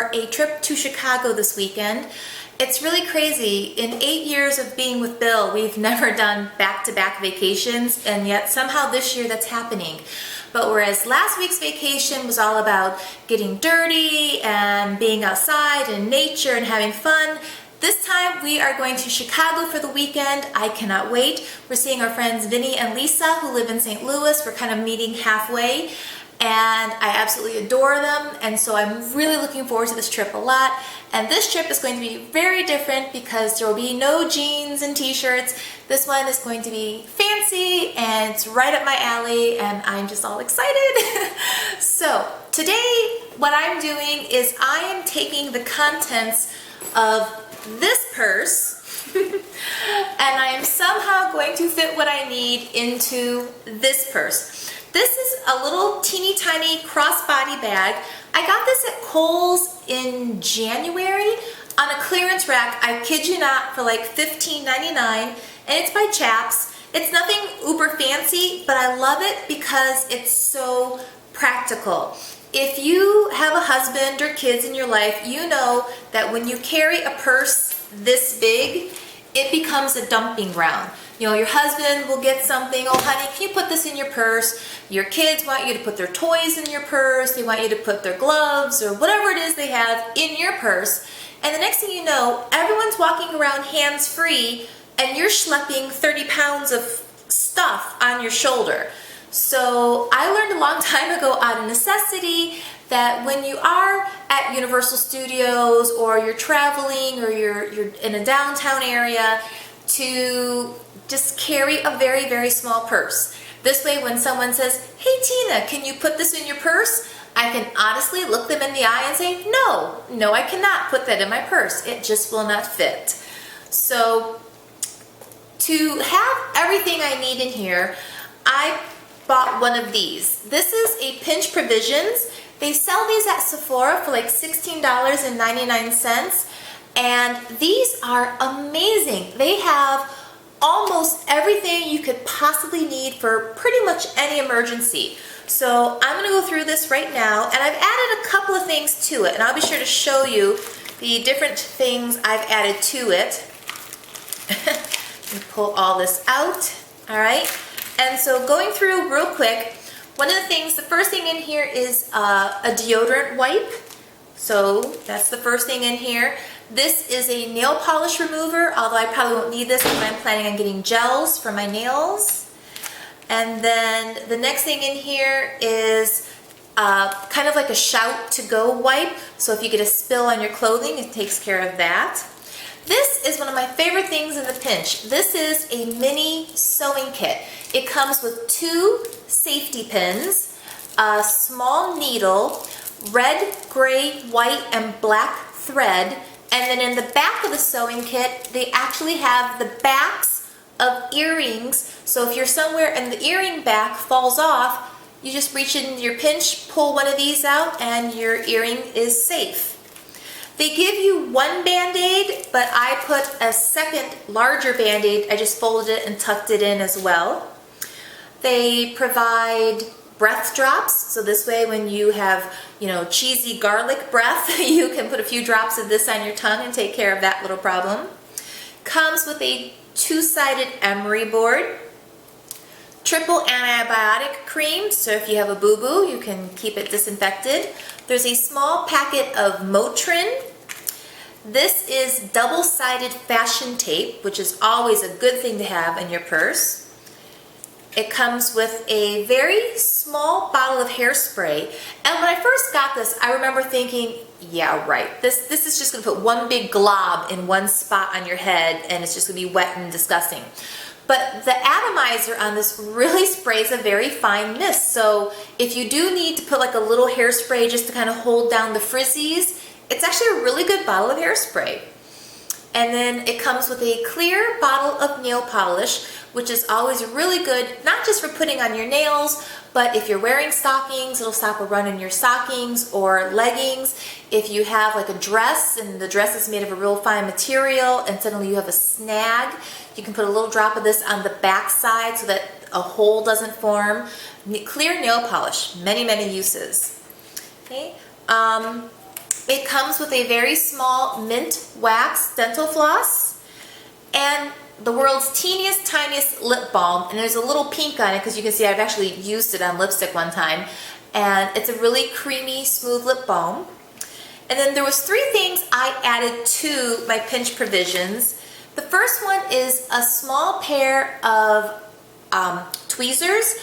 for a trip to Chicago this weekend. It's really crazy. In 8 years of being with Bill, we've never done back-to-back vacations, and yet somehow this year that's happening. But whereas last week's vacation was all about getting dirty and being outside in nature and having fun, this time we are going to Chicago for the weekend. I cannot wait. We're seeing our friends Vinny and Lisa who live in St. Louis. We're kind of meeting halfway, and I absolutely adore them, and so I'm really looking forward to this trip a lot. And this trip is going to be very different because there will be no jeans and t-shirts. This one is going to be fancy and it's right up my alley, and I'm just all excited. So today what I'm doing is I am taking the contents of this purse and I am somehow going to fit what I need into this purse. This is a little teeny tiny crossbody bag. I got this at Kohl's in January on a clearance rack, I kid you not, for like $15.99, and it's by Chaps. It's nothing uber fancy, but I love it because it's so practical. If you have a husband or kids in your life, you know that when you carry a purse this big, it becomes a dumping ground. You know, your husband will get something, oh honey, can you put this in your purse? Your kids want you to put their toys in your purse, they want you to put their gloves or whatever it is they have in your purse. And the next thing you know, everyone's walking around hands-free and you're schlepping 30 pounds of stuff on your shoulder. So I learned a long time ago out of necessity that when you are at Universal Studios or you're traveling or you're in a downtown area, to just carry a very, very small purse. This way when someone says, hey Tina, can you put this in your purse? I can honestly look them in the eye and say, no, I cannot put that in my purse. It just will not fit. So to have everything I need in here, I bought one of these. This is a Pinch Provisions. They sell these at Sephora for like $16.99, and these are amazing. They have almost everything you could possibly need for pretty much any emergency. So I'm going to go through this right now, and I've added a couple of things to it, and I'll be sure to show you the different things I've added to it. Let me pull all this out. All right. And so going through real quick, one of the things, the first thing in here is a deodorant wipe. So that's the first thing in here. This is a nail polish remover, although I probably won't need this because I'm planning on getting gels for my nails. And then the next thing in here is kind of like a shout to go wipe. So if you get a spill on your clothing, it takes care of that. This is one of my favorite things in the Pinch. This is a mini sewing kit. It comes with 2 safety pins, a small needle, red, gray, white, and black thread, and then in the back of the sewing kit, they actually have the backs of earrings. So if you're somewhere and the earring back falls off, you just reach into your Pinch, pull one of these out, and your earring is safe. They give you one Band-Aid, but I put a second larger Band-Aid. I just folded it and tucked it in as well. They provide breath drops, so this way when you have, you know, cheesy garlic breath, you can put a few drops of this on your tongue and take care of that little problem. Comes with a 2-sided emery board, triple antibiotic cream, so if you have a boo-boo, you can keep it disinfected. There's a small packet of Motrin. This is double-sided fashion tape, which is always a good thing to have in your purse. It comes with a very small bottle of hairspray, and when I first got this, I remember thinking, yeah, right, this is just going to put one big glob in one spot on your head, and it's just going to be wet and disgusting. But the atomizer on this really sprays a very fine mist, so if you do need to put like a little hairspray just to kind of hold down the frizzies, it's actually a really good bottle of hairspray. And then it comes with a clear bottle of nail polish, which is always really good, not just for putting on your nails, but if you're wearing stockings, it'll stop a run in your stockings, or leggings. If you have like a dress and the dress is made of a real fine material and suddenly you have a snag, you can put a little drop of this on the back side so that a hole doesn't form. Clear nail polish, many, many uses. Okay. It comes with a very small mint wax dental floss and the world's teeniest, tiniest lip balm. And there's a little pink on it because you can see I've actually used it on lipstick one time. And it's a really creamy, smooth lip balm. And then there was 3 things I added to my pinch provisions. The first one is a small pair of tweezers.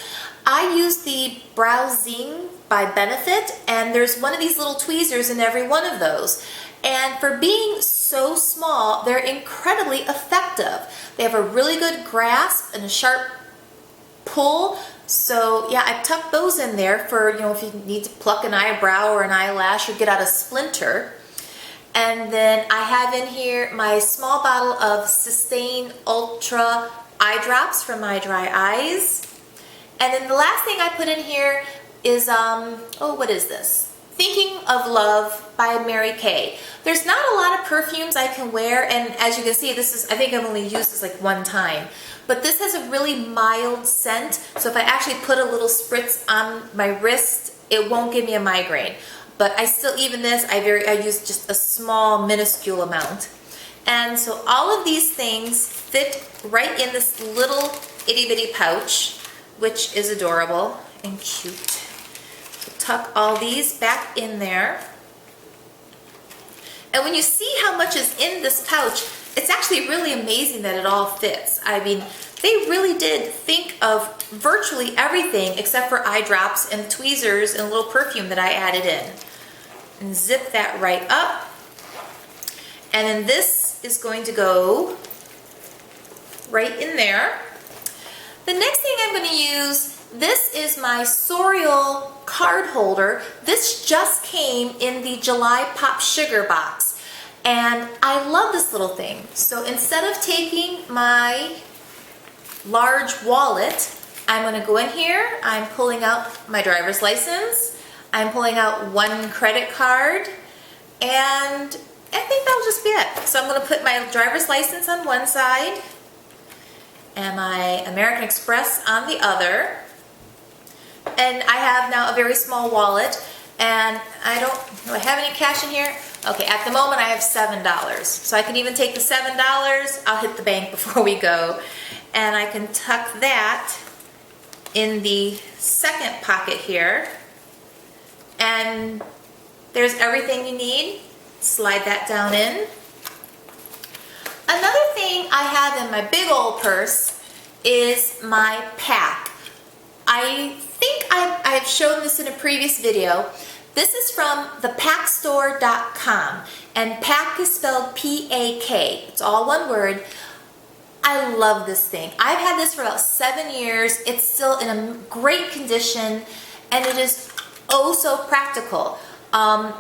I use the Brow Zing by Benefit, and there's one of these little tweezers in every one of those. And for being so small, they're incredibly effective. They have a really good grasp and a sharp pull. So yeah, I tucked those in there for, you know, if you need to pluck an eyebrow or an eyelash or get out a splinter. And then I have in here my small bottle of Sustain Ultra eye drops for my dry eyes. And then the last thing I put in here is, oh, what is this? Thinking of Love by Mary Kay. There's not a lot of perfumes I can wear, and as you can see, this is, I think I've only used this like one time. But this has a really mild scent, so if I actually put a little spritz on my wrist, it won't give me a migraine. But I still, even this, I use just a small, minuscule amount. And so all of these things fit right in this little itty bitty pouch, which is adorable and cute. So tuck all these back in there. And when you see how much is in this pouch, it's actually really amazing that it all fits. I mean, they really did think of virtually everything except for eye drops and tweezers and a little perfume that I added in. And zip that right up. And then this is going to go right in there. The next thing I'm going to use, this is my Sorial card holder. This just came in the July Pop Sugar box. And I love this little thing. So instead of taking my large wallet, I'm going to go in here, I'm pulling out my driver's license, I'm pulling out one credit card, and I think that'll just be it. So I'm going to put my driver's license on one side and my American Express on the other. And I have now a very small wallet, and do I have any cash in here? Okay, at the moment I have $7. So I can even take the $7, I'll hit the bank before we go. And I can tuck that in the second pocket here. And there's everything you need. Slide that down in. Another thing I have in my big old purse is my pack. I think I've shown this in a previous video. This is from thepackstore.com, and pack is spelled P-A-K. It's all one word. I love this thing. I've had this for about 7 years. It's still in a great condition, and it is oh so practical. I'm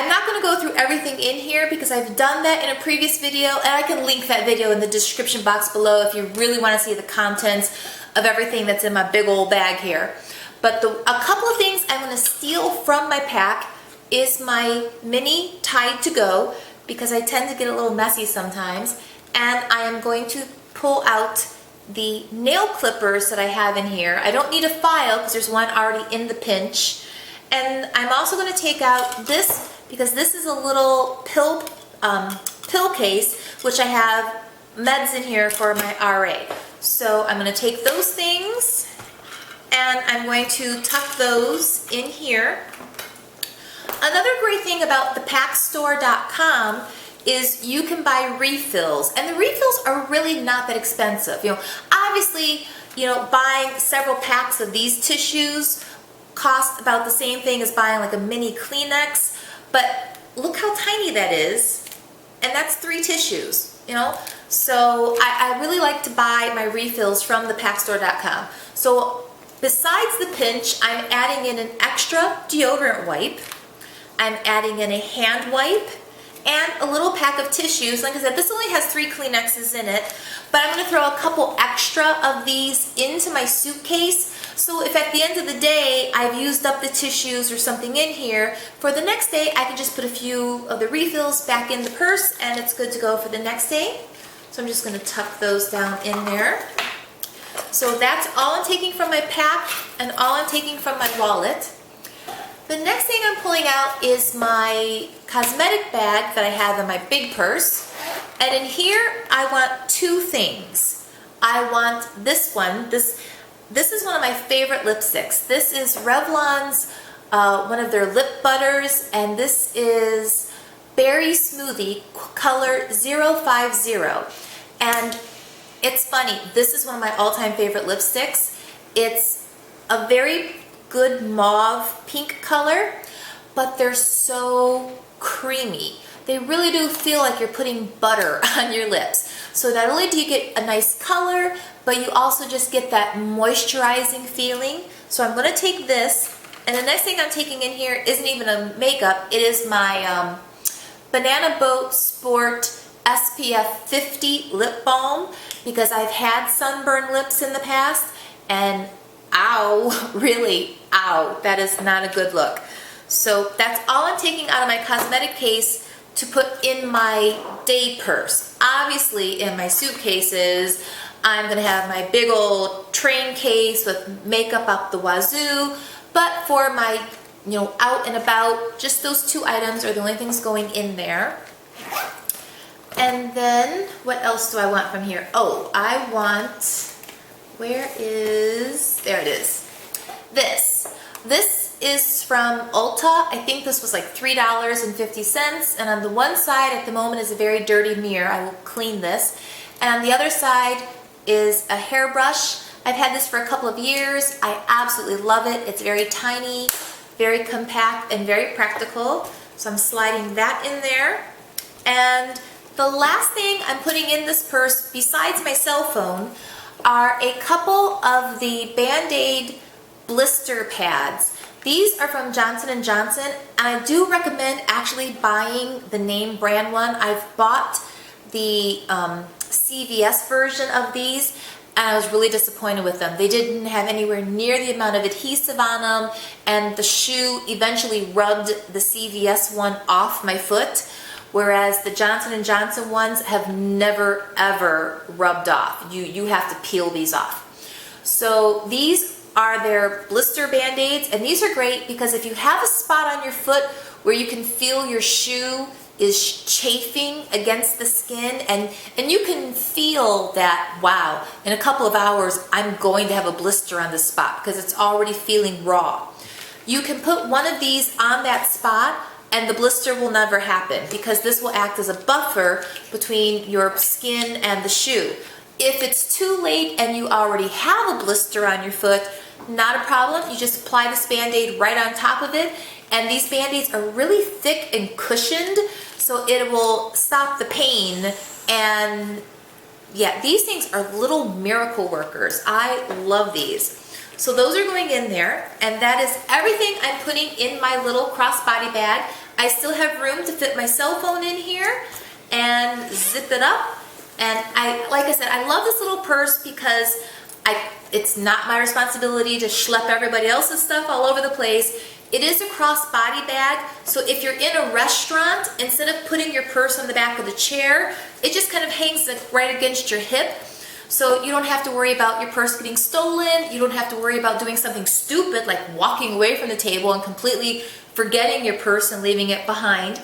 not going to go through everything in here because I've done that in a previous video, and I can link that video in the description box below if you really want to see the contents of everything that's in my big old bag here. But a couple of things I'm going to steal from my pack is my mini Tide to Go, because I tend to get a little messy sometimes, and I am going to pull out the nail clippers that I have in here. I don't need a file because there's one already in the pinch. And I'm also going to take out this, because this is a little pill case, which I have meds in here for my RA. So I'm going to take those things and I'm going to tuck those in here. Another great thing about thepackstore.com is you can buy refills, and the refills are really not that expensive. You know, obviously, you know, buying several packs of these tissues cost about the same thing as buying like a mini Kleenex, but look how tiny that is, and that's 3 tissues, you know? So I really like to buy my refills from thepackstore.com. So besides the pinch, I'm adding in an extra deodorant wipe, I'm adding in a hand wipe, and a little pack of tissues. Like I said, this only has 3 Kleenexes in it, but I'm going to throw a couple extra of these into my suitcase. So if at the end of the day I've used up the tissues or something in here, for the next day I can just put a few of the refills back in the purse and it's good to go for the next day. So I'm just going to tuck those down in there. So that's all I'm taking from my pack and all I'm taking from my wallet. The next thing I'm pulling out is my cosmetic bag that I have in my big purse. And in here, I want two things. I want this one. This is one of my favorite lipsticks. This is Revlon's, one of their lip butters, and this is Berry Smoothie, color 050. And it's funny, this is one of my all-time favorite lipsticks. It's a very good mauve pink color, but they're so creamy. They really do feel like you're putting butter on your lips. So not only do you get a nice color, but you also just get that moisturizing feeling. So I'm going to take this, and the next thing I'm taking in here isn't even a makeup. It is my Banana Boat Sport SPF 50 lip balm, because I've had sunburned lips in the past, and ow, really, ow, that is not a good look. So that's all I'm taking out of my cosmetic case to put in my day purse. Obviously, in my suitcases, I'm gonna have my big old train case with makeup up the wazoo, but for my, out and about, just those two items are the only things going in there. And then, what else do I want from here? Oh, I want, there it is. This is from Ulta. I think this was like $3.50, and on the one side at the moment is a very dirty mirror. I will clean this. And on the other side is a hairbrush. I've had this for a couple of years. I absolutely love it. It's very tiny, very compact, and very practical. So I'm sliding that in there. And the last thing I'm putting in this purse, besides my cell phone, are a couple of the Band-Aid blister pads. These are from Johnson & Johnson, and I do recommend actually buying the name brand one. I've bought the CVS version of these, and I was really disappointed with them. They didn't have anywhere near the amount of adhesive on them, and the shoe eventually rubbed the CVS one off my foot, whereas the Johnson & Johnson ones have never ever rubbed off. You have to peel these off. So these are their blister Band-Aids, and these are great because if you have a spot on your foot where you can feel your shoe is chafing against the skin, and you can feel that, wow, in a couple of hours I'm going to have a blister on this spot because it's already feeling raw. You can put one of these on that spot and the blister will never happen because this will act as a buffer between your skin and the shoe. If it's too late and you already have a blister on your foot, not a problem. You just apply this Band-Aid right on top of it, and these Band-Aids are really thick and cushioned, so it will stop the pain. And yeah, these things are little miracle workers. I love these. So those are going in there, and that is everything I'm putting in my little crossbody bag. I still have room to fit my cell phone in here and zip it up. And like I said, I love this little purse because it's not my responsibility to schlep everybody else's stuff all over the place. It is a crossbody bag, so if you're in a restaurant, instead of putting your purse on the back of the chair, it just kind of hangs right against your hip. So you don't have to worry about your purse getting stolen. You don't have to worry about doing something stupid like walking away from the table and completely forgetting your purse and leaving it behind.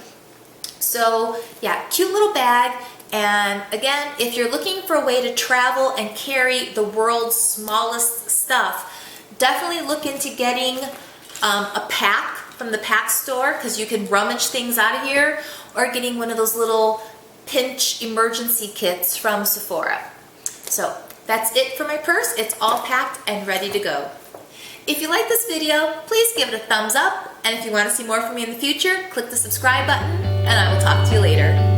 So yeah, cute little bag. And again, if you're looking for a way to travel and carry the world's smallest stuff, definitely look into getting a pack from the Pak Store, because you can rummage things out of here, or getting one of those little pinch emergency kits from Sephora. So that's it for my purse. It's all packed and ready to go. If you like this video, please give it a thumbs up, and if you want to see more from me in the future, click the subscribe button, and I will talk to you later.